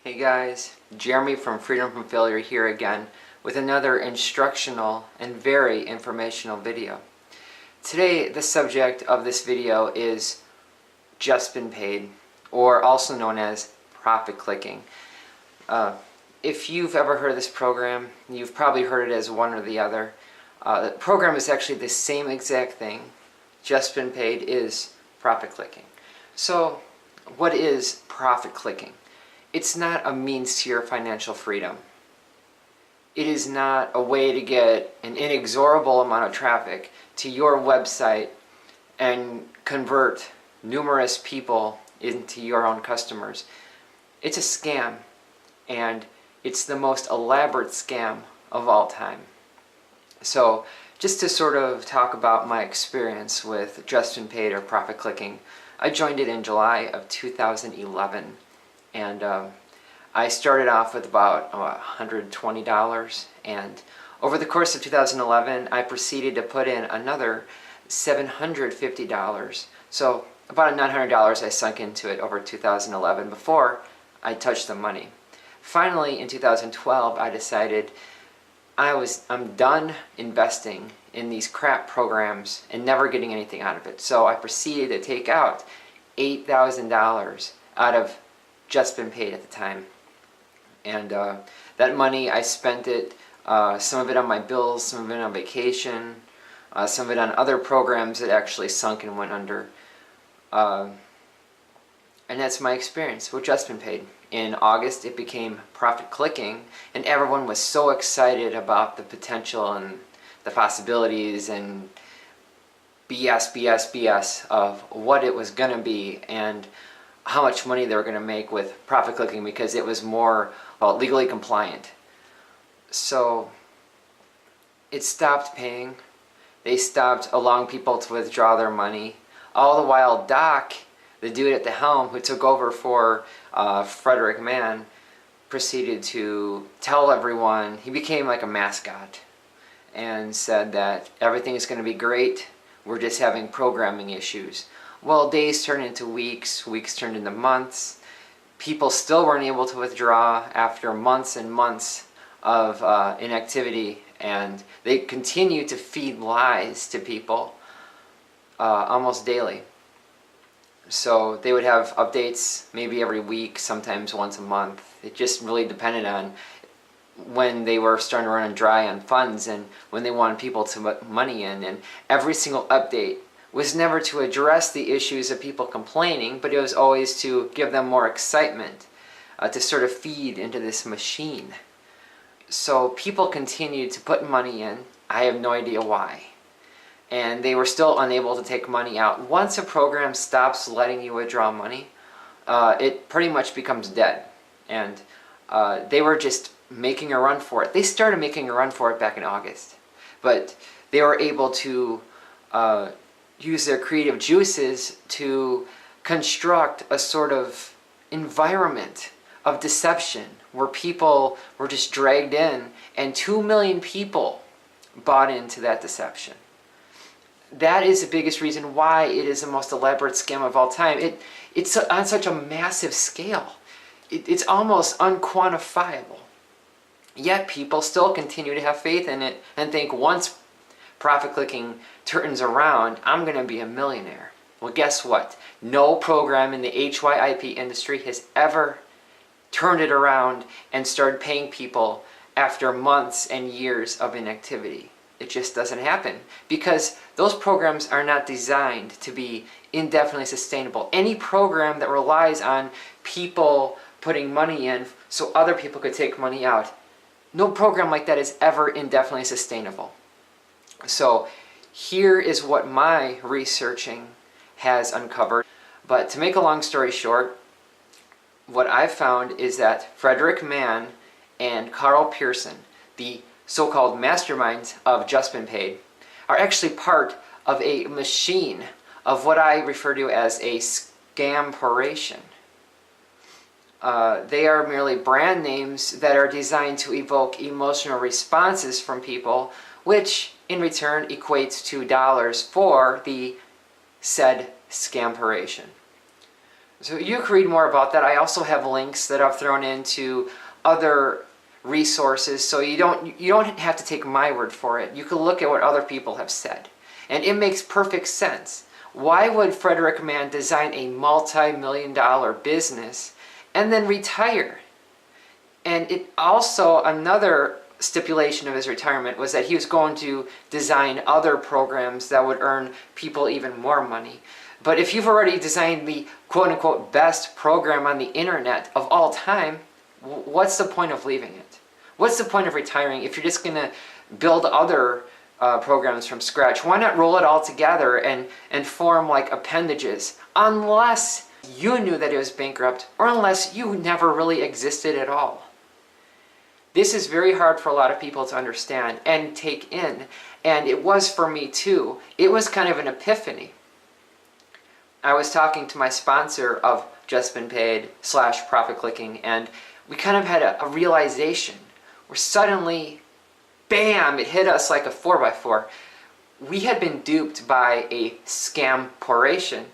Hey guys, Jeremy from Freedom from Failure here again with another instructional and very informational video. Today the subject of this video is just been paid, or also known as profit clicking. If you've ever heard of this program, you've probably heard it as one or the other. The program is actually the same exact thing. Just been paid is profit clicking. So what is profit clicking? It's not a means to your financial freedom. It is not a way to get an inexorable amount of traffic to your website and convert numerous people into your own customers. It's a scam, and it's the most elaborate scam of all time. So just to sort of talk about my experience with just been paid or profit clicking, I joined it in July of 2011. And I started off with about $120, and over the course of 2011 I proceeded to put in another $750. So about $900 I sunk into it over 2011 before I touched the money. Finally in 2012 I decided I'm done investing in these crap programs and never getting anything out of it. So I proceeded to take out $8,000 out of just been paid at the time, and that money I spent it, some of it on my bills, some of it on vacation, some of it on other programs that actually sunk and went under, and that's my experience with just been paid. In August it became profit clicking, and everyone was so excited about the potential and the possibilities and BS of what it was going to be and how much money they were going to make with profit clicking, because it was more legally compliant. So it stopped paying. They stopped allowing people to withdraw their money. All the while Doc, the dude at the helm who took over for Frederick Mann, proceeded to tell everyone, he became like a mascot and said that everything is going to be great, we're just having programming issues. Well, days turned into weeks, weeks turned into months. People still weren't able to withdraw after months and months of inactivity, and they continued to feed lies to people almost daily. So they would have updates maybe every week, sometimes once a month. It just really depended on when they were starting to run dry on funds and when they wanted people to put money in, and every single update was never to address the issues of people complaining, but it was always to give them more excitement, to sort of feed into this machine. So people continued to put money in. I have no idea why. And they were still unable to take money out. Once a program stops letting you withdraw money, it pretty much becomes dead. And they were just making a run for it. They started making a run for it back in August. But they were able to use their creative juices to construct a sort of environment of deception where people were just dragged in, and 2 million people bought into that deception. That is the biggest reason why it is the most elaborate scam of all time. It's on such a massive scale. It's almost unquantifiable. Yet people still continue to have faith in it and think once profit clicking turns around, I'm going to be a millionaire. Well, guess what? No program in the HYIP industry has ever turned it around and started paying people after months and years of inactivity. It just doesn't happen, because those programs are not designed to be indefinitely sustainable. Any program that relies on people putting money in so other people could take money out, no program like that is ever indefinitely sustainable. So here is what my researching has uncovered. But to make a long story short, what I've found is that Frederick Mann and Karl Pearson, the so-called masterminds of Just Been Paid, are actually part of a machine of what I refer to as a scam-oration. They are merely brand names that are designed to evoke emotional responses from people, which in return equates to dollars for the said scam-oration. So you can read more about that. I also have links that I've thrown into other resources, so you don't have to take my word for it. You can look at what other people have said, and it makes perfect sense. Why would Frederick Mann design a multi-million-dollar business and then retire? And it also, another stipulation of his retirement was that he was going to design other programs that would earn people even more money. But if you've already designed the quote-unquote best program on the internet of all time, what's the point of leaving it? What's the point of retiring if you're just going to build other programs from scratch? Why not roll it all together and form like appendages, unless you knew that it was bankrupt or unless you never really existed at all. This is very hard for a lot of people to understand and take in, and it was for me too. It was kind of an epiphany. I was talking to my sponsor of Just Been Paid / Profit Clicking, and we kind of had a realization where suddenly, bam, it hit us like a 4x4. We had been duped by a scam Oration,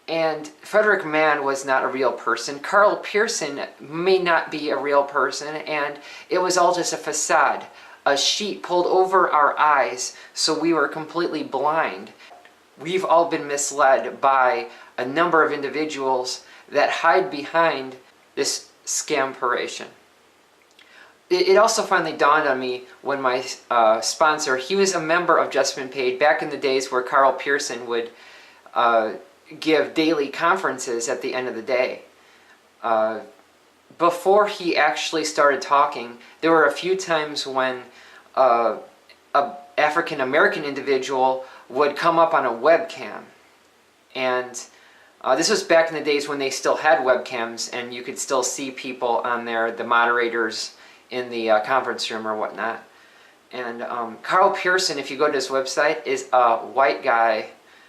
and Frederick Mann was not a real person. Karl Pearson may not be a real person, and it was all just a facade, a sheet pulled over our eyes so we were completely blind. We've all been misled by a number of individuals that hide behind this scam Oration. It also finally dawned on me when my sponsor, he was a member of Just Been Paid back in the days where Karl Pearson would give daily conferences at the end of the day. Before he actually started talking, there were a few times when an African American individual would come up on a webcam, and this was back in the days when they still had webcams and you could still see people on there, the moderators in the conference room or whatnot. And Karl Pearson, if you go to his website, is a white guy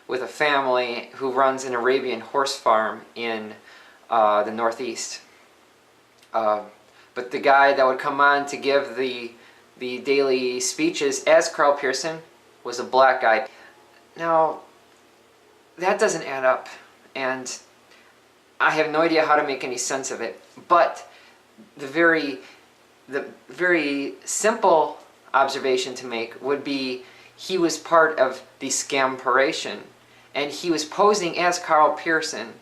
with a family who runs an Arabian horse farm in the Northeast. But the guy that would come on to give the daily speeches as Karl Pearson was a black guy. Now, that doesn't add up, and I have no idea how to make any sense of it. But the very simple observation to make would be he was part of the scam Oration, and he was posing as Karl Pearson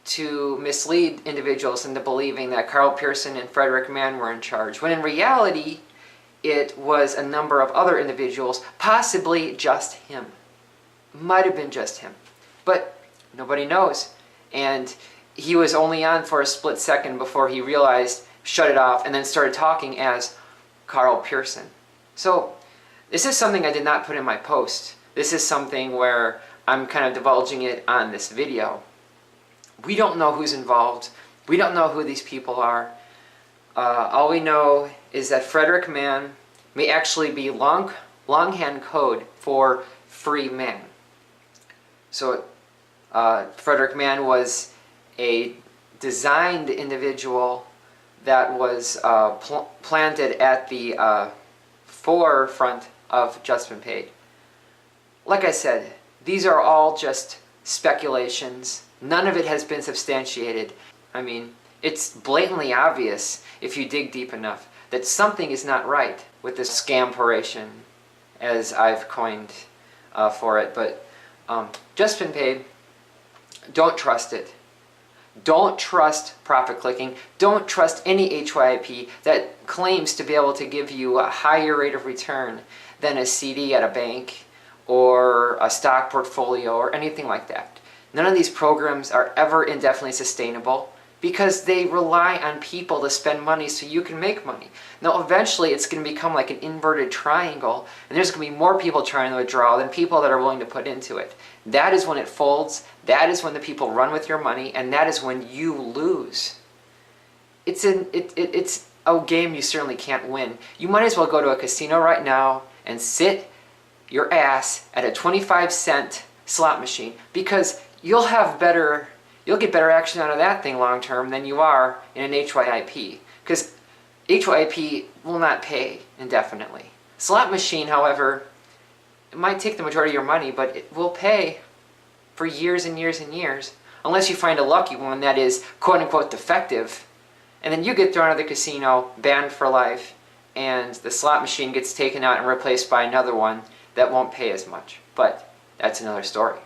to mislead individuals into believing that Karl Pearson and Frederick Mann were in charge, when in reality it was a number of other individuals, possibly just him. Might have been just him, but nobody knows. And he was only on for a split second before he realized, shut it off, and then started talking as Karl Pearson. So this is something I did not put in my post. This is something where I'm kind of divulging it on this video. We don't know who's involved. We don't know who these people are. All we know is that Frederick Mann may actually be longhand code for free man. So Frederick Mann was a designed individual that was planted at the forefront of Just Been Paid. Like I said, these are all just speculations. None of it has been substantiated. I mean, it's blatantly obvious, if you dig deep enough, that something is not right with this scam Oration, as I've coined for it. But Just Been Paid, don't trust it. Don't trust profit clicking. Don't trust any HYIP that claims to be able to give you a higher rate of return than a CD at a bank or a stock portfolio or anything like that. None of these programs are ever indefinitely sustainable because they rely on people to spend money so you can make money. Now eventually it's going to become like an inverted triangle, and there's going to be more people trying to withdraw than people that are willing to put into it. That is when it folds, that is when the people run with your money, and that is when you lose. It's a game you certainly can't win. You might as well go to a casino right now and sit your ass at a 25-cent slot machine, because you'll get better action out of that thing long term than you are in an HYIP, because HYIP will not pay indefinitely. Slot machine, however, it might take the majority of your money, but it will pay for years and years and years unless you find a lucky one that is quote-unquote defective, and then you get thrown out of the casino, banned for life, and the slot machine gets taken out and replaced by another one that won't pay as much. But that's another story.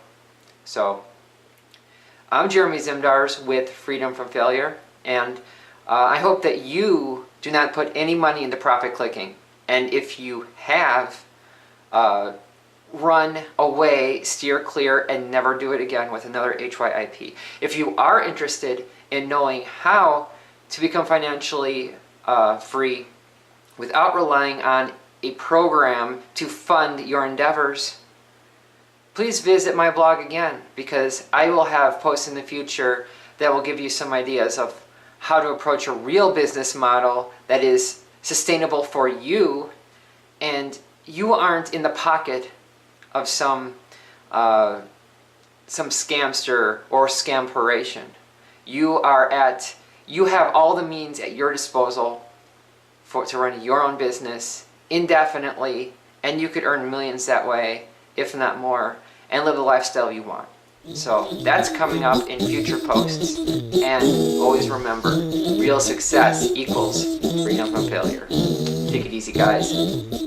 So I'm Jeremy Zimdars with Freedom from Failure, and I hope that you do not put any money into profit clicking. And if you have, run away, steer clear, and never do it again with another HYIP. If you are interested in knowing how to become financially free without relying on a program to fund your endeavors, please visit my blog again, because I will have posts in the future that will give you some ideas of how to approach a real business model that is sustainable for you, and you aren't in the pocket of some scamster or scamperation. You have all the means at your disposal to run your own business indefinitely, and you could earn millions that way, if not more, and live the lifestyle you want. So that's coming up in future posts. And always remember, real success equals freedom from failure. Take it easy, guys.